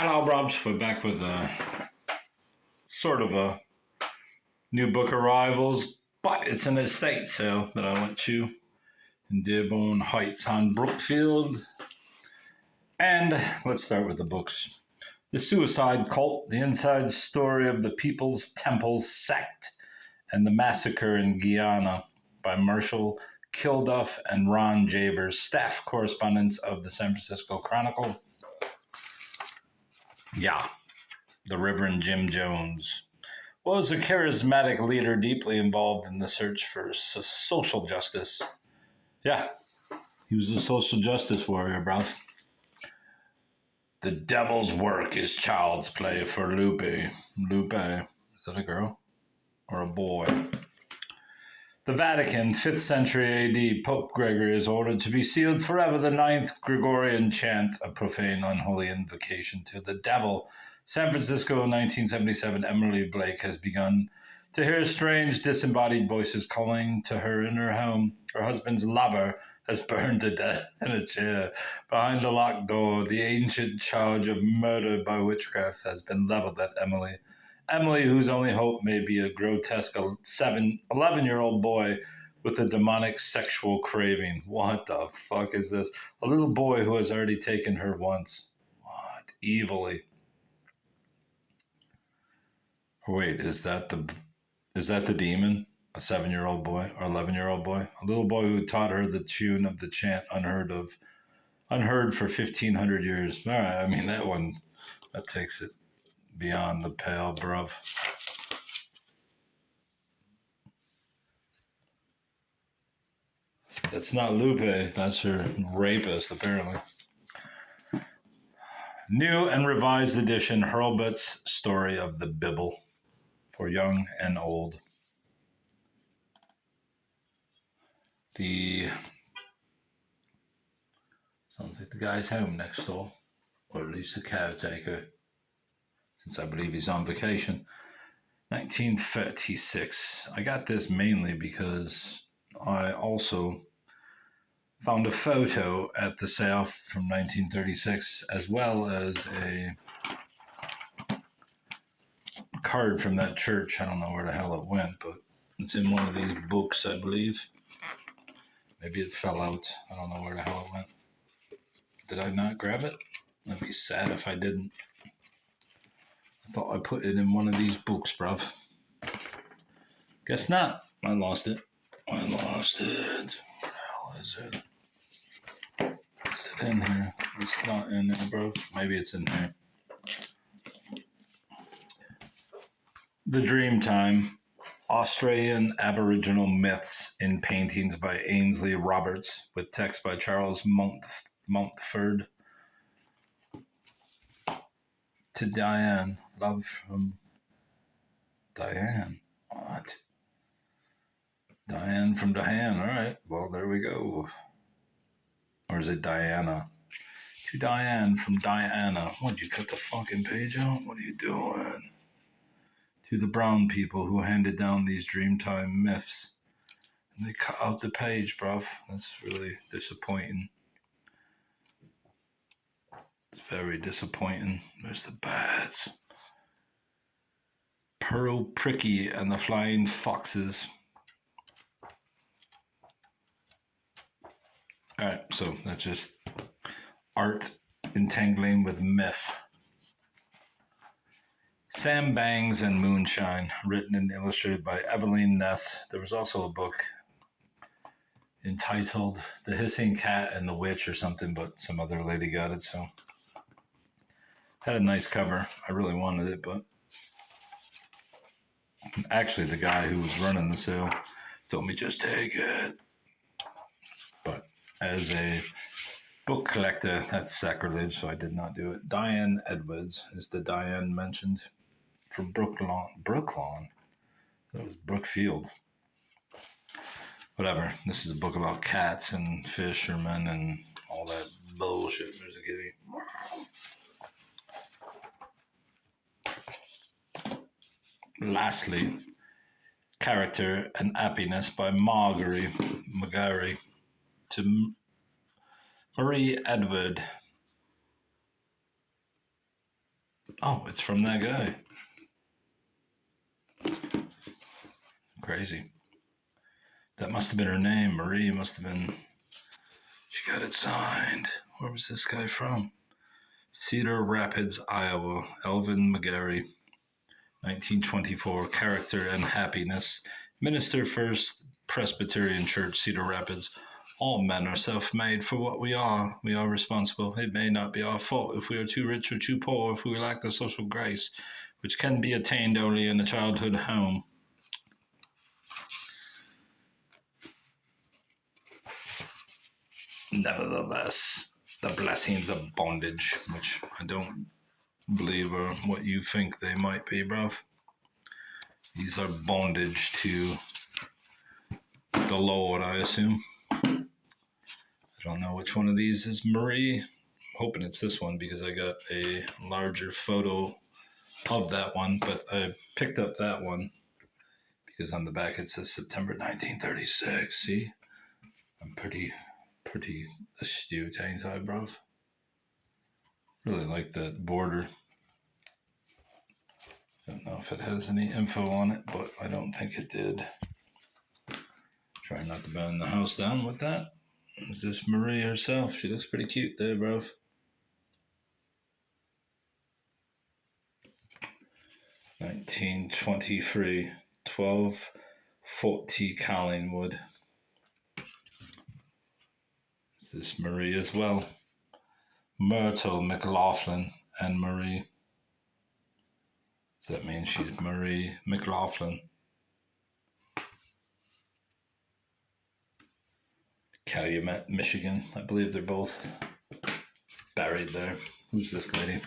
Hello, Robs. We're back with sort of a new book arrivals, but it's an estate sale that I went to in Dearborn Heights on Brookfield. And let's start with the books. The Suicide Cult, the inside story of the People's Temple sect and the massacre in Guyana by Marshall Kilduff and Ron Javers, staff correspondents of the San Francisco Chronicle. Yeah, the Reverend Jim Jones was a charismatic leader deeply involved in the search for social justice. Yeah, he was a social justice warrior, bro. The devil's work is child's play for Lupe. Lupe, is that a girl or a boy? The Vatican, 5th century AD, Pope Gregory is ordered to be sealed forever. The ninth Gregorian chant, a profane, unholy invocation to the devil. San Francisco, 1977, Emily Blake has begun to hear strange, disembodied voices calling to her in her home. Her husband's lover has burned to death in a chair. Behind a locked door, the ancient charge of murder by witchcraft has been leveled at Emily. Emily, whose only hope may be a grotesque 11-year-old boy with a demonic sexual craving. What the fuck is this? A little boy who has already taken her once. What? Evilly. Wait, is that the demon? A 7-year-old boy or 11-year-old boy? A little boy who taught her the tune of the chant unheard for 1,500 years. All right, I mean, that takes it beyond the pale, bruv. That's not Lupe. That's her rapist, apparently. New and revised edition, Hurlbut's Story of the Bible for young and old. Sounds like the guy's home next door, or at least the caretaker, since I believe he's on vacation. 1936. I got this mainly because I also found a photo at the sale from 1936, as well as a card from that church. I don't know where the hell it went, but it's in one of these books, I believe. Maybe it fell out. I don't know where the hell it went. Did I not grab it? I'd be sad if I didn't. I thought I put it in one of these books, bruv. Guess not. I lost it. Where the hell is it? Is it in here? It's not in there, bro. Maybe it's in here. The Dreamtime, Australian Aboriginal Myths in Paintings by Ainsley Roberts, with text by Charles Montford. To Diane. Love from Diane. What? Diane from Diane. All right. Well, there we go. Or is it Diana? To Diane from Diana. What'd you cut the fucking page out? What are you doing? To the brown people who handed down these Dreamtime myths. And they cut out the page, bruv. That's really disappointing. It's very disappointing. There's the bats. Pearl Pricky and the Flying Foxes. Alright, so that's just art entangling with myth. Sam Bangs and Moonshine, written and illustrated by Evelyn Ness. There was also a book entitled The Hissing Cat and the Witch or something, but some other lady got it, so. Had a nice cover. I really wanted it, but actually the guy who was running the sale told me just take it. But as a book collector, that's sacrilege, so I did not do it. Diane Edwards is the Diane mentioned from Brooklawn. That was Brookfield. Whatever. This is a book about cats and fishermen and all that bullshit. There's a kitty. Lastly, Character and Happiness by Marguerite to Marie Edward. Oh, it's from that guy. Crazy. That must have been her name. Marie must have been. She got it signed. Where was this guy from? Cedar Rapids, Iowa. Elvin McGarry, 1924. Character and Happiness. Minister, First Presbyterian Church, Cedar Rapids. All men are self-made for what we are. We are responsible. It may not be our fault if we are too rich or too poor, if we lack the social grace, which can be attained only in a childhood home. Nevertheless, the blessings of bondage, which I don't believe are what you think they might be, bruv. These are bondage to the Lord, I assume. I don't know which one of these is Marie. I'm hoping it's this one because I got a larger photo of that one, but I picked up that one because on the back it says September 1936. See? I'm pretty astute, ain't I, bruv? Really like that border. Don't know if it has any info on it, but I don't think it did. Trying not to burn the house down with that. Is this Marie herself? She looks pretty cute there, bruv. 1923, 1240 Collingwood. Is this Marie as well? Myrtle McLaughlin and Marie. Does that mean she's Marie McLaughlin? Calumet, Michigan. I believe they're both buried there. Who's this lady?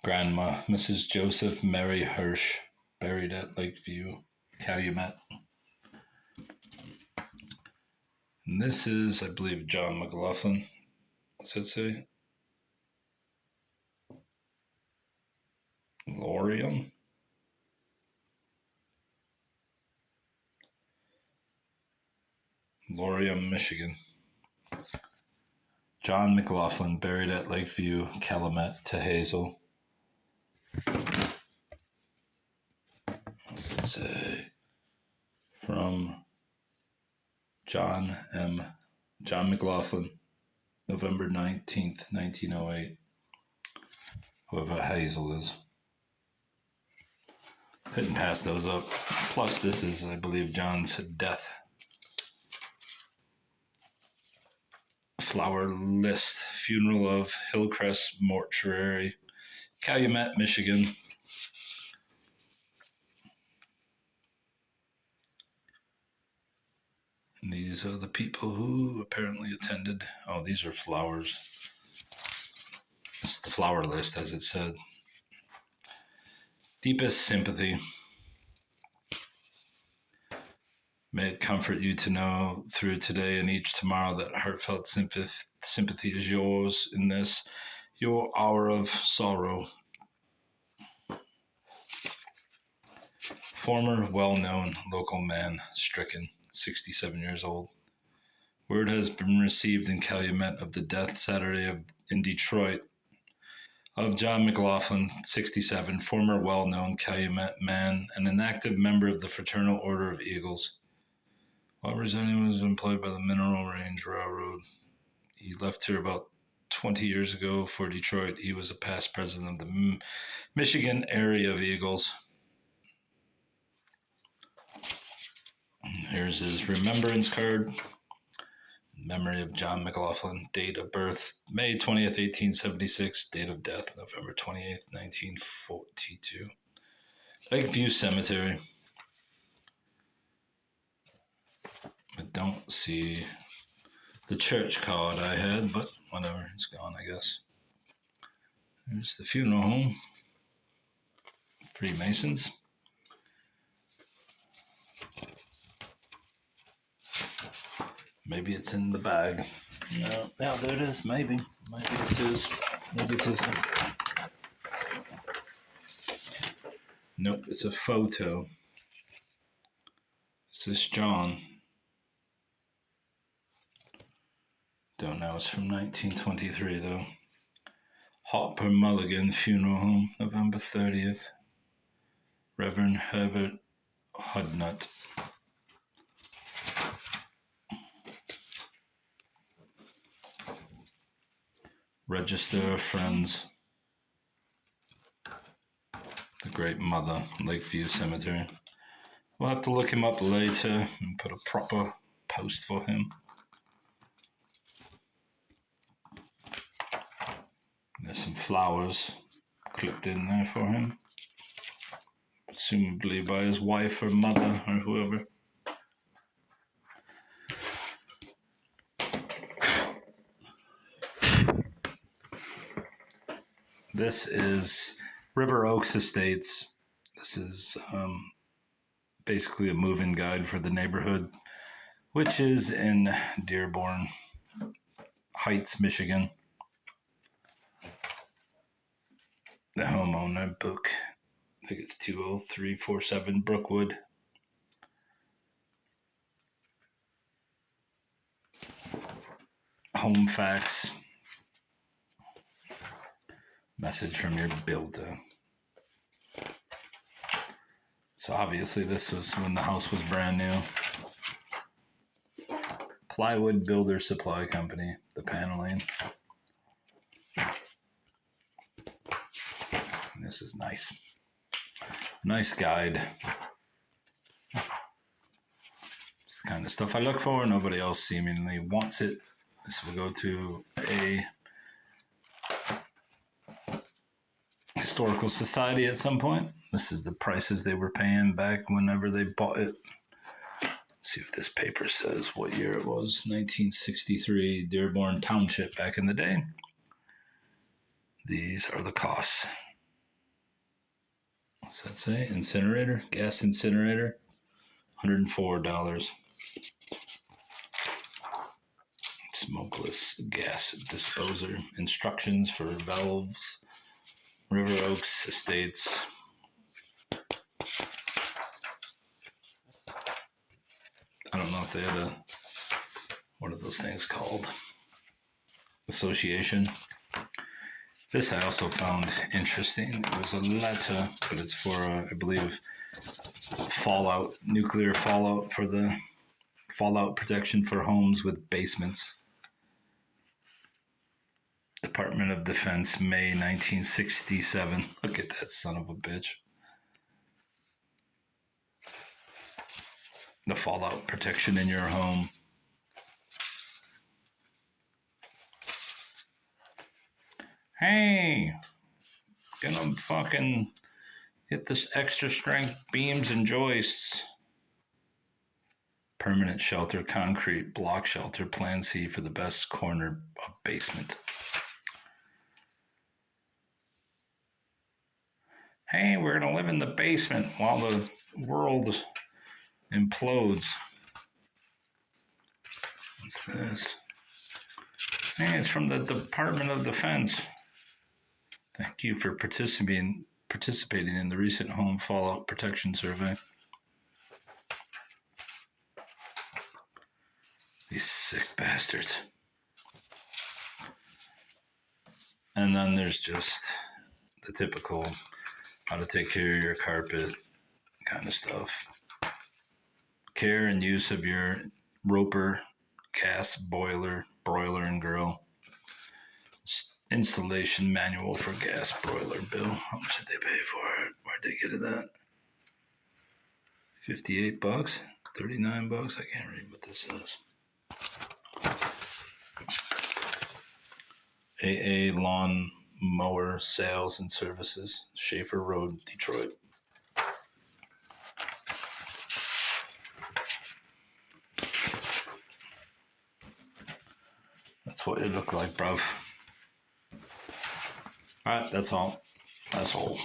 Grandma, Mrs. Joseph Mary Hirsch, buried at Lakeview, Calumet. And this is, I believe, John McLaughlin. What's that say? Lorium? Lorium, Michigan. John McLaughlin, buried at Lakeview, Calumet to Hazel. What's it say? From John McLaughlin, November 19th, 1908. Whoever Hazel is. Couldn't pass those up. Plus, this is, I believe, John's death. Flower list. Funeral of Hillcrest Mortuary, Calumet, Michigan. And these are the people who apparently attended. Oh, these are flowers. It's the flower list, as it said. Deepest sympathy. May it comfort you to know through today and each tomorrow that heartfelt sympathy is yours in this, your hour of sorrow. Former well-known local man stricken, 67 years old. Word has been received in Calumet of the death Saturday in Detroit of John McLaughlin, 67, former well-known Calumet man and an active member of the Fraternal Order of Eagles. While resigning, was employed by the Mineral Range Railroad. He left here about 20 years ago for Detroit. He was a past president of the Michigan area of Eagles. Here's his remembrance card. In memory of John McLaughlin. Date of birth, May 20th, 1876. Date of death, November 28th, 1942. Lakeview Cemetery. I don't see the church card I had, but whatever, it's gone, I guess. There's the funeral home. Freemasons. Maybe it's in the bag. No, yeah, there it is. Maybe it is. Maybe it isn't. Nope, it's a photo. Is this John? Don't know. It's from 1923, though. Hopper Mulligan Funeral Home, November 30th. Reverend Herbert Hudnut. Register of Friends. The Great Mother, Lakeview Cemetery. We'll have to look him up later and put a proper post for him. There's some flowers clipped in there for him, presumably by his wife or mother or whoever. This is River Oaks Estates. This is basically a move-in guide for the neighborhood, which is in Dearborn Heights, Michigan. The homeowner book, I think it's 20347 Brookwood. Home facts. Message from your builder. So obviously this was when the house was brand new. Plywood Builder Supply Company, the paneling. This is nice. Nice guide. It's the kind of stuff I look for. Nobody else seemingly wants it. This will go to a historical society at some point. This is the prices they were paying back whenever they bought it. Let's see if this paper says what year it was. 1963, Dearborn Township back in the day. These are the costs. What's that say? Incinerator? Gas incinerator? $104. Smokeless gas disposer. Instructions for valves. River Oaks Estates. I don't know if they had a, what are those things called? Association. This I also found interesting. It was a letter, but it's for, I believe, fallout, nuclear fallout, for the fallout protection for homes with basements. Department of Defense, May 1967. Look at that son of a bitch. The fallout protection in your home. Hey, gonna fucking get this extra strength beams and joists. Permanent shelter, concrete, block shelter, Plan C for the best corner of basement. Hey, we're gonna live in the basement while the world implodes. What's this? Hey, it's from the Department of Defense. Thank you for participating in the recent home fallout protection survey. These sick bastards. And then there's just the typical how to take care of your carpet kind of stuff. Care and use of your Roper gas boiler, broiler, and grill. Installation manual for gas broiler bill. How much did they pay for it? Where'd they get it at? $58? $39? I can't read what this says. AA Lawn Mower Sales and Services, Schaefer Road, Detroit. That's what it looked like, bruv. All right, that's all. That's all.